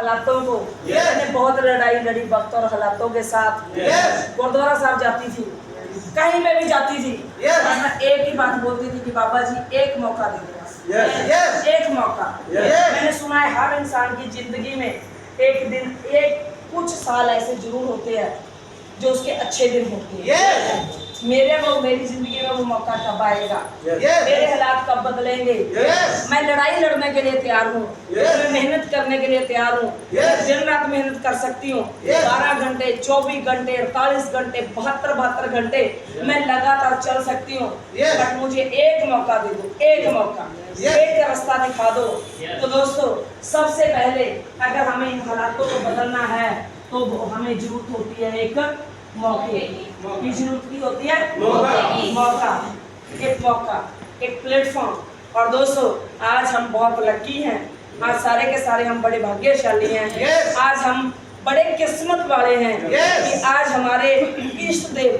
हालातों को। मैंने बहुत लड़ाई लड़ी वक्त और हालातों के साथ। गुरुद्वारा साहब जाती थी, कहीं में भी जाती थी, मैं एक ही बात बोलती थी कि बाबा जी एक मौका दे दो, एक मौका। मैंने सुना है हर इंसान की जिंदगी में एक दिन, एक कुछ साल ऐसे जरूर होते हैं जो उसके अच्छे दिन होते हैं। मेरी जिंदगी में वो मौका कब आएगा? मेरे हालात कब बदलेंगे? मैं लड़ाई लड़ने के लिए तैयार हूँ, मैं मेहनत करने के लिए तैयार हूँ, मैं दिन रात मेहनत कर सकती हूँ। 12 घंटे, 24 घंटे, 48 घंटे, 72 घंटे मैं लगातार चल सकती हूँ। बट मुझे एक मौका दे दो, एक मौका, एक रास्ता दिखा दो। तो दोस्तों, सबसे पहले अगर हमें इन हालातों को बदलना है तो हमें जरूरत होती है एक मौके की। जरूरत की होती है मौका, एक मौका, एक प्लेटफॉर्म। और दोस्तों, आज हम बहुत लकी हैं, आज सारे के सारे हम बड़े भाग्यशाली हैं। आज हम बड़े किस्मत वाले हैं कि आज हमारे इष्ट देव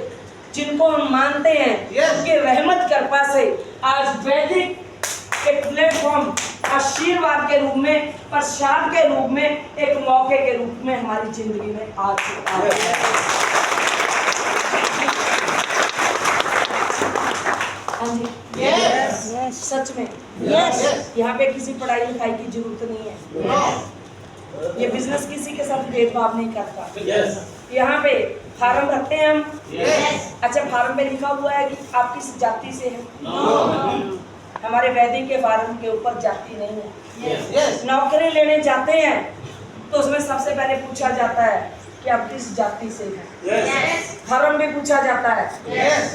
जिनको हम मानते हैं उनके रहमत कृपा से आज वैदिक एक प्लेटफॉर्म आशीर्वाद के रूप में, प्रसाद के रूप में, एक मौके के रूप में हमारी जिंदगी में आ चुका है। सच में यहाँ पे किसी पढ़ाई लिखाई की जरूरत नहीं है। ये बिजनेस किसी के साथ भेदभाव नहीं करता। यहाँ पे फार्म रखते हैं हम। अच्छा, फार्म पे लिखा हुआ है कि आप किस जाति से हैं? हमारे वैदिक के फार्म के ऊपर जाति नहीं है। नौकरी लेने जाते हैं तो उसमें सबसे पहले पूछा जाता है कि आप किस जाति से हैं। फार्म भी पूछा जाता है।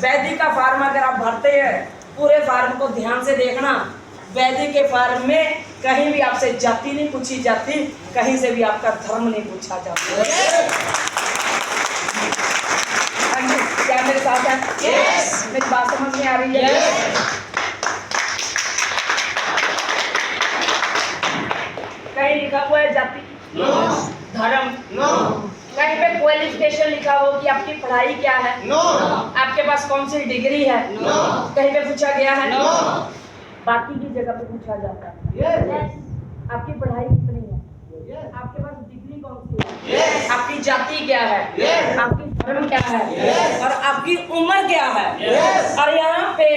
वैदिक का फार्म अगर आप भरते हैं, पूरे फार्म को ध्यान से देखना, वैदिक के फार्म में कहीं भी आपसे जाति नहीं पूछी जाती, कहीं से भी आपका धर्म नहीं पूछा जाता। क्या मेरे साथ है? मेरी बात समझ में आ रही है? कहीं लिखा हुआ है जाति, धर्म, कहीं पे क्वालिफिकेशन लिखा हो कि आपकी पढ़ाई क्या है, आपके पास कौन सी डिग्री है, कहीं पे पूछा गया है? बाकी की जगह पे पूछा जाता है आपकी पढ़ाई कितनी है, आपके पास डिग्री कौन सी है, आपकी जाति क्या है, आपकी धर्म क्या है, और आपकी उम्र क्या है। और यहाँ पे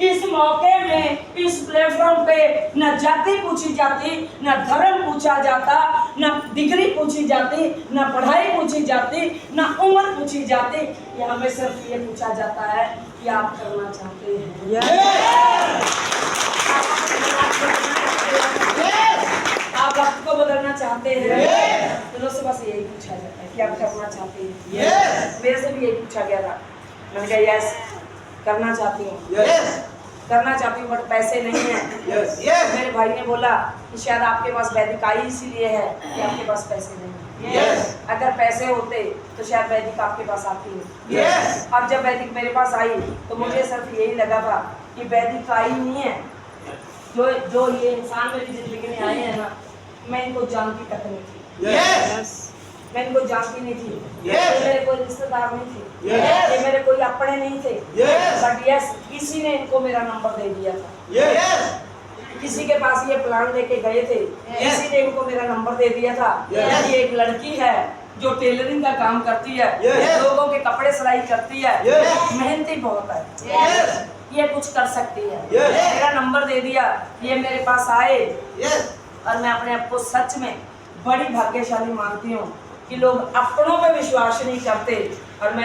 इस मौके में, इस प्लेटफॉर्म पे न जाति पूछी जाती, न धर्म पूछा जाता, न डिग्री पूछी जाती, न पढ़ाई पूछी जाती, न उम्र पूछी जाती। यहाँ पे सिर्फ ये पूछा जाता है कि आप करना चाहते हैं, आप वक्त को बदलना चाहते हैं। तो दोस्तों, बस यही पूछा जाता है कि आप करना चाहते हैं। मेरे से भी यही पूछा गया था, मैंने कहा यस, करना चाहती हूँ, करना चाहती हूँ, बट पैसे नहीं है। मेरे भाई ने बोला कि शायद आपके पास वैदिक आई इसीलिए है कि आपके पास पैसे नहीं है। अगर पैसे होते तो शायद वैदिक आपके पास आती है। अब जब वैदिक मेरे पास आई तो मुझे सिर्फ यही लगा था कि वैदिक आई नहीं है, जो ये इंसान मेरी जिंदगी में आए हैं ना, मैं इनको जानती तक नहीं थी। मैं इनको जानती नहीं थी। ये मेरे कोई रिश्तेदार नहीं थे, ये मेरे कोई अपने नहीं थे। बट यस, किसी ने इनको मेरा नंबर दे दिया था। किसी के पास ये प्लान लेके गए थे, किसी ने इनको मेरा नंबर दे दिया था। ये एक लड़की है जो टेलरिंग का काम करती है, लोगों के कपड़े सिलाई करती है, मेहनती बहुत है, ये कुछ कर सकती है। मेरा नंबर दे दिया, ये मेरे पास आए। और मैं अपने आप को सच में बड़ी भाग्यशाली मानती हूँ कि लोग अपनों पे विश्वास नहीं करते। और मैं